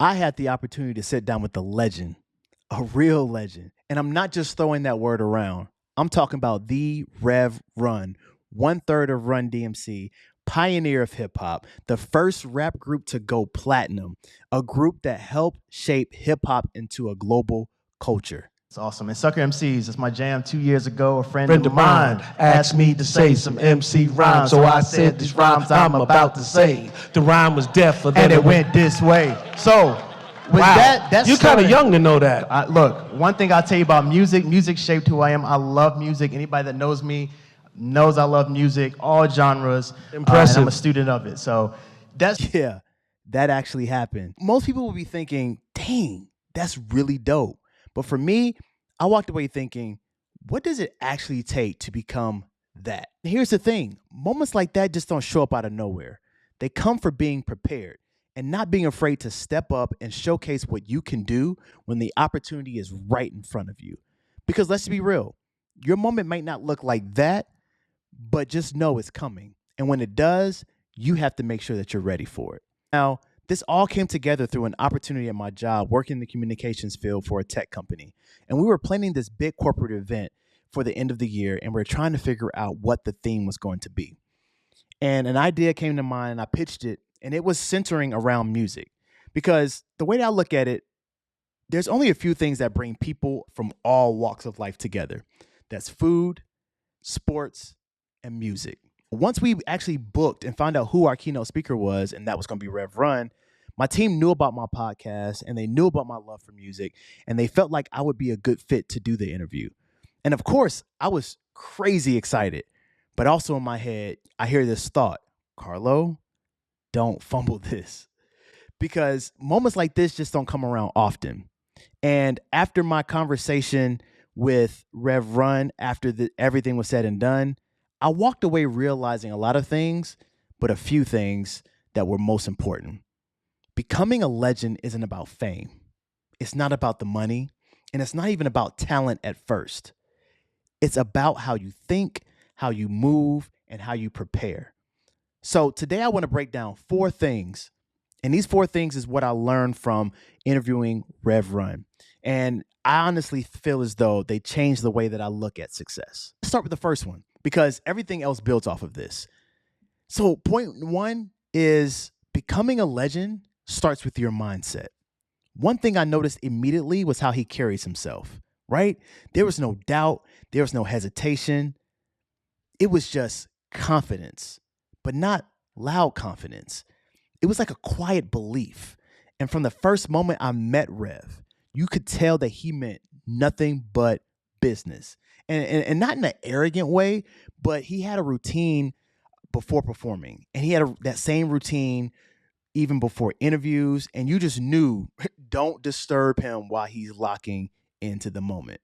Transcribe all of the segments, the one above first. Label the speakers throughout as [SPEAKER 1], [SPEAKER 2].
[SPEAKER 1] I had the opportunity to sit down with a legend, a real legend. And I'm not just throwing that word around. I'm talking about the Rev Run, one third of Run DMC, pioneer of hip hop, the first rap group to go platinum, a group that helped shape hip hop into a global culture.
[SPEAKER 2] It's awesome. And Sucker MCs, it's my jam 2 years ago. A friend
[SPEAKER 3] Friend
[SPEAKER 2] of mine
[SPEAKER 3] asked me to say some MC rhymes, so I said these rhymes I'm about to say. The rhyme was deaf,
[SPEAKER 2] and it went this way. So, with
[SPEAKER 3] wow,
[SPEAKER 2] that's
[SPEAKER 3] you're kind of young to know that.
[SPEAKER 2] Look, one thing I'll tell you about music, music shaped who I am. I love music. Anybody that knows me knows I love music, all genres.
[SPEAKER 3] Impressive.
[SPEAKER 2] And I'm a student of it. So, that's...
[SPEAKER 1] Yeah, that actually happened. Most people will be thinking, dang, that's really dope. But for me, I walked away thinking, what does it actually take to become that? Here's the thing. Moments like that just don't show up out of nowhere. They come for being prepared and not being afraid to step up and showcase what you can do when the opportunity is right in front of you. Because let's be real, your moment might not look like that, but just know it's coming. And when it does, you have to make sure that you're ready for it. Now, this all came together through an opportunity at my job working in the communications field for a tech company. And we were planning this big corporate event for the end of the year, and we are trying to figure out what the theme was going to be. And an idea came to mind, and I pitched it, and it was centering around music. Because the way that I look at it, there's only a few things that bring people from all walks of life together. That's food, sports, and music. Once we actually booked and found out who our keynote speaker was, and that was going to be Rev Run, my team knew about my podcast and they knew about my love for music, and they felt like I would be a good fit to do the interview. And of course, I was crazy excited, but also in my head, I hear this thought, Carlo, don't fumble this. Because moments like this just don't come around often. And after my conversation with Rev Run, after everything was said and done, I walked away realizing a lot of things, but a few things that were most important. Becoming a legend isn't about fame. It's not about the money, and it's not even about talent at first. It's about how you think, how you move, and how you prepare. So today I want to break down 4 things, and these 4 things is what I learned from interviewing Rev Run. And I honestly feel as though they changed the way that I look at success. Let's start with the first one, because everything else builds off of this. So point 1 is becoming a legend starts with your mindset. One thing I noticed immediately was how he carries himself, right? There was no doubt. There was no hesitation. It was just confidence, but not loud confidence. It was like a quiet belief. And from the first moment I met Rev, you could tell that he meant nothing but business. And not in an arrogant way, but he had a routine before performing. And he had that same routine even before interviews. And you just knew, don't disturb him while he's locking into the moment.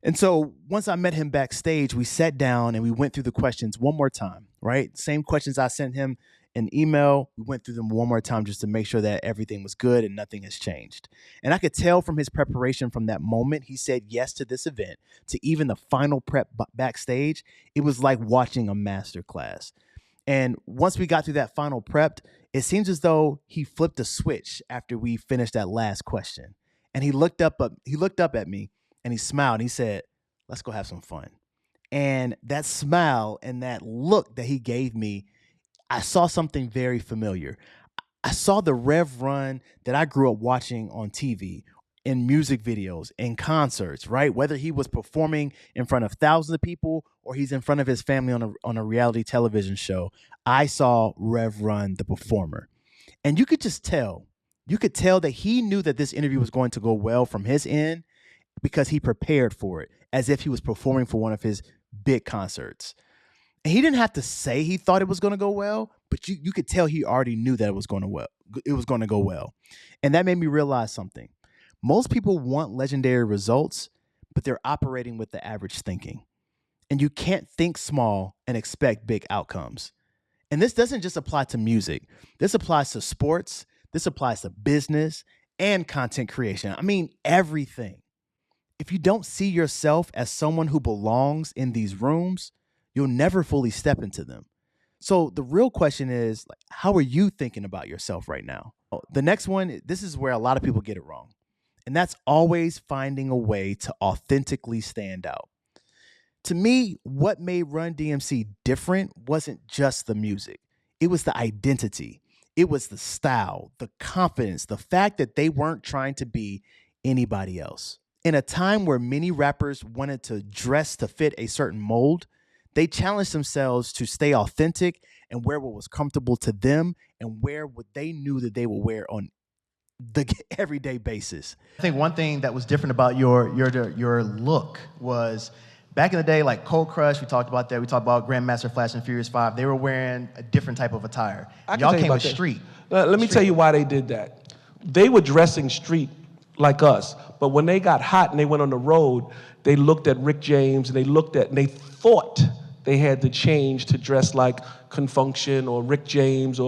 [SPEAKER 1] And so once I met him backstage, we sat down and we went through the questions one more time, right? Same questions I sent him in email. We went through them one more time just to make sure that everything was good and nothing has changed. And I could tell from his preparation from that moment, he said yes to this event, to even the final prep backstage. It was like watching a master class. And once we got through that final prep, it seems as though he flipped a switch after we finished that last question. And he looked up at me and he smiled and he said, let's go have some fun. And that smile and that look that he gave me, I saw something very familiar. I saw the Rev Run that I grew up watching on TV, in music videos, in concerts, right? Whether he was performing in front of thousands of people or he's in front of his family on a reality television show, I saw Rev Run, the performer. And you could just tell, that he knew that this interview was going to go well from his end because he prepared for it as if he was performing for one of his big concerts. And he didn't have to say he thought it was going to go well, but you could tell he already knew that it was going to go well. And that made me realize something. Most people want legendary results, but they're operating with the average thinking. And you can't think small and expect big outcomes. And this doesn't just apply to music. This applies to sports. This applies to business and content creation. I mean, everything. If you don't see yourself as someone who belongs in these rooms, you'll never fully step into them. So the real question is, how are you thinking about yourself right now? The next one, this is where a lot of people get it wrong. And that's always finding a way to authentically stand out. To me, what made Run DMC different wasn't just the music, it was the identity, it was the style, the confidence, the fact that they weren't trying to be anybody else. In a time where many rappers wanted to dress to fit a certain mold, they challenged themselves to stay authentic and wear what was comfortable to them and wear what they knew that they would wear on the everyday basis.
[SPEAKER 2] I think one thing that was different about your look was back in the day, like Cold Crush, we talked about that. We talked about Grandmaster Flash and Furious 5. They were wearing a different type of attire. Y'all came with street.
[SPEAKER 3] Let me tell you why they did that. They were dressing street like us, but when they got hot and they went on the road, they looked at Rick James and they thought they had to change to dress like Confunction or Rick James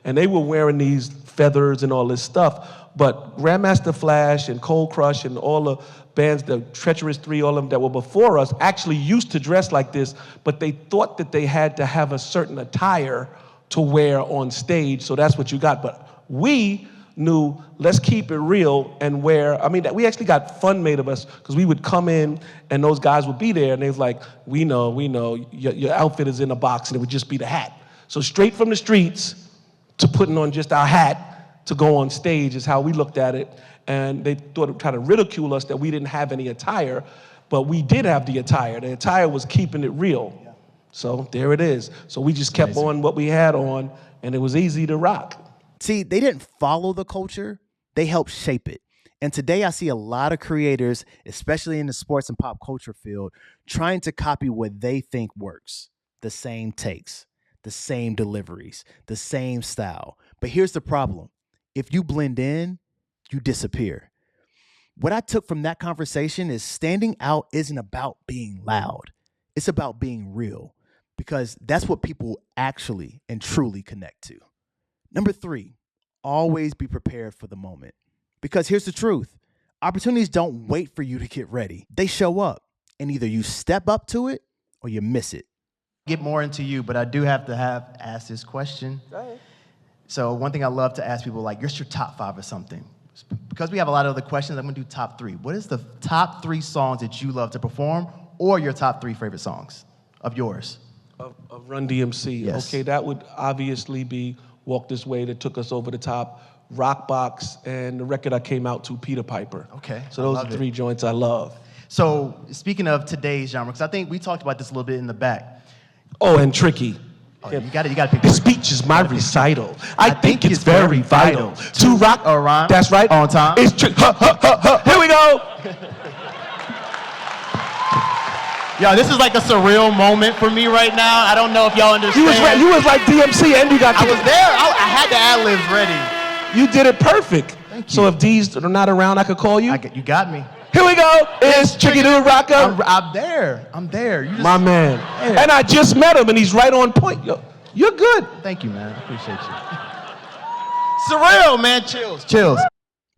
[SPEAKER 3] and they were wearing these feathers and all this stuff. But Grandmaster Flash and Cold Crush and all the bands, the Treacherous Three, all of them that were before us, actually used to dress like this, but they thought that they had to have a certain attire to wear on stage, so that's what you got. But we knew, let's keep it real and wear, we actually got fun made of us, because we would come in and those guys would be there and they was like, we know, your outfit is in a box, and it would just be the hat. So straight from the streets to putting on just our hat to go on stage is how we looked at it. And they thought of trying to ridicule us that we didn't have any attire, but we did have the attire. The attire was keeping it real. Yeah. So there it is. So we just kept on what we had on, and it was easy to rock.
[SPEAKER 1] See, they didn't follow the culture, they helped shape it. And today I see a lot of creators, especially in the sports and pop culture field, trying to copy what they think works. The same takes, the same deliveries, the same style. But here's the problem. If you blend in, you disappear. What I took from that conversation is standing out isn't about being loud. It's about being real, because that's what people actually and truly connect to. Number 3, always be prepared for the moment. Because here's the truth. Opportunities don't wait for you to get ready. They show up, and either you step up to it or you miss it.
[SPEAKER 2] Get more into you, but I do have to ask this question. Go ahead. So one thing I love to ask people, like, what's your top 5 or something? Because we have a lot of other questions, I'm gonna do top 3. What is the top 3 songs that you love to perform, or your top 3 favorite songs of yours?
[SPEAKER 3] Of Run DMC.
[SPEAKER 2] Yes.
[SPEAKER 3] Okay, that would obviously be Walk This Way, that took us over the top, Rockbox, and the record I came out to, Peter Piper.
[SPEAKER 2] Okay,
[SPEAKER 3] so those are 3 joints I love.
[SPEAKER 2] So speaking of today's genre, because I think we talked about this a little bit in the back.
[SPEAKER 3] Oh, and Tricky.
[SPEAKER 2] Oh, you gotta pick.
[SPEAKER 3] The speech is my recital. I think it's very vital to rock
[SPEAKER 2] or rhyme.
[SPEAKER 3] That's right.
[SPEAKER 2] On time.
[SPEAKER 3] It's tricky. Here we go.
[SPEAKER 2] Yo, this is like a surreal moment for me right now. I don't know if y'all understand.
[SPEAKER 3] You was like DMC and you got.
[SPEAKER 2] I was there. I had the ad-libs ready.
[SPEAKER 3] You did it perfect. Thank you. So if D's are not around, I could call you.
[SPEAKER 2] You got me.
[SPEAKER 3] Here we go. It's Tricky to Rock Up.
[SPEAKER 2] I'm there.
[SPEAKER 3] My man. Yeah. And I just met him, and he's right on point. Yo, you're good.
[SPEAKER 2] Thank you, man. I appreciate you. Surreal, man. Chills.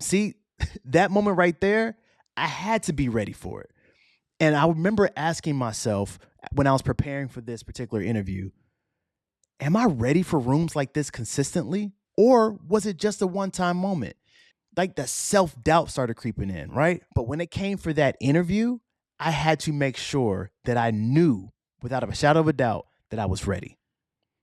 [SPEAKER 1] See, that moment right there, I had to be ready for it. And I remember asking myself when I was preparing for this particular interview, am I ready for rooms like this consistently? Or was it just a one-time moment? Like the self-doubt started creeping in, right? But when it came for that interview, I had to make sure that I knew without a shadow of a doubt that I was ready.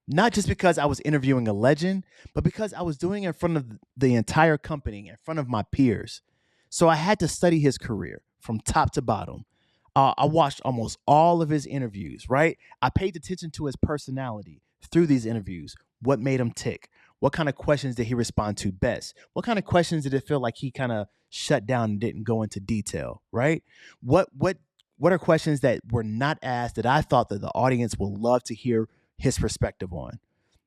[SPEAKER 1] Not just because I was interviewing a legend, but because I was doing it in front of the entire company, in front of my peers. So I had to study his career from top to bottom. I watched almost all of his interviews, right? I paid attention to his personality through these interviews. What made him tick? What kind of questions did he respond to best? What kind of questions did it feel like he kind of shut down and didn't go into detail, right? What are questions that were not asked that I thought that the audience would love to hear his perspective on,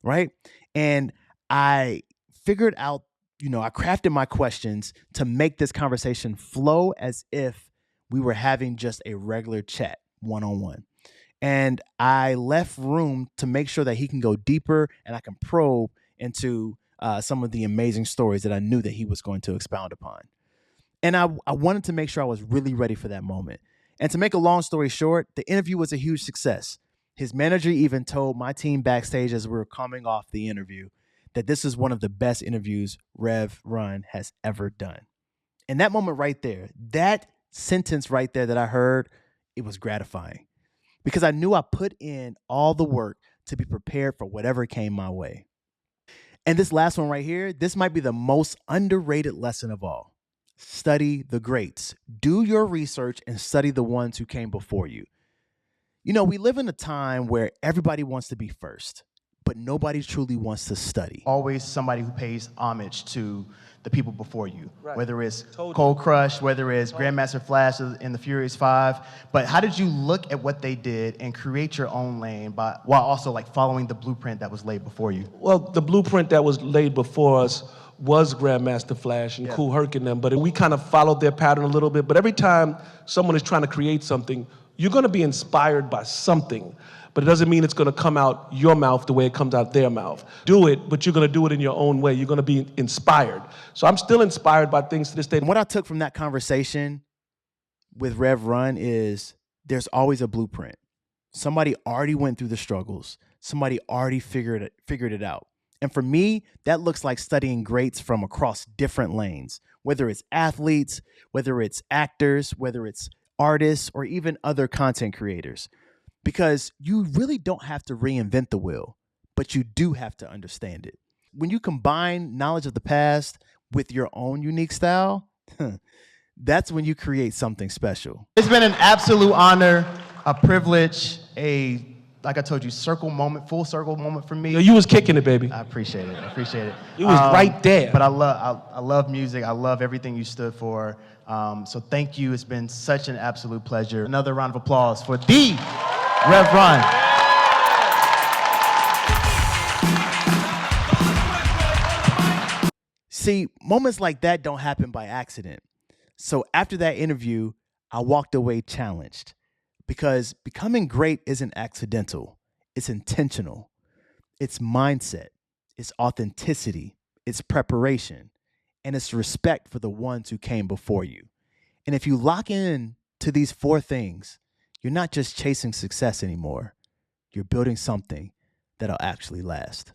[SPEAKER 1] right? And I figured out, I crafted my questions to make this conversation flow as if we were having just a regular chat one-on-one. And I left room to make sure that he can go deeper and I can probe into some of the amazing stories that I knew that he was going to expound upon. And I wanted to make sure I was really ready for that moment. And to make a long story short, the interview was a huge success. His manager even told my team backstage as we were coming off the interview that this is one of the best interviews Rev Run has ever done. And that moment right there, that sentence right there that I heard, it was gratifying because I knew I put in all the work to be prepared for whatever came my way. And this last one right here, this might be the most underrated lesson of all. Study the greats. Do your research and study the ones who came before you. You know, we live in a time where everybody wants to be first, but nobody truly wants to study.
[SPEAKER 2] Always somebody who pays homage to the people before you,
[SPEAKER 3] Right.
[SPEAKER 2] whether it's
[SPEAKER 3] Totally.
[SPEAKER 2] Cold Crush, whether it's Grandmaster Flash in the Furious 5. But how did you look at what they did and create your own lane while also like following the blueprint that was laid before you?
[SPEAKER 3] Well, the blueprint that was laid before us was Grandmaster Flash and Kool Herc and them, but we kind of followed their pattern a little bit. But every time someone is trying to create something, you're going to be inspired by something, but it doesn't mean it's going to come out your mouth the way it comes out their mouth. Do it, but you're going to do it in your own way. You're going to be inspired. So I'm still inspired by things to this day.
[SPEAKER 1] And what I took from that conversation with Rev Run is there's always a blueprint. Somebody already went through the struggles. Somebody already figured it out. And for me, that looks like studying greats from across different lanes, whether it's athletes, whether it's actors, whether it's artists, or even other content creators. Because you really don't have to reinvent the wheel, but you do have to understand it. When you combine knowledge of the past with your own unique style, that's when you create something special.
[SPEAKER 2] It's been an absolute honor, a privilege, like I told you, full circle moment for me.
[SPEAKER 3] Yo, you was kicking it, baby.
[SPEAKER 2] I appreciate it. I appreciate it.
[SPEAKER 3] You was right there.
[SPEAKER 2] But I love music. I love everything you stood for. So thank you. It's been such an absolute pleasure. Another round of applause for the Rev Run.
[SPEAKER 1] See, moments like that don't happen by accident. So after that interview, I walked away challenged because becoming great isn't accidental. It's intentional. It's mindset. It's authenticity. It's preparation. And it's respect for the ones who came before you. And if you lock in to these 4 things, you're not just chasing success anymore. You're building something that'll actually last.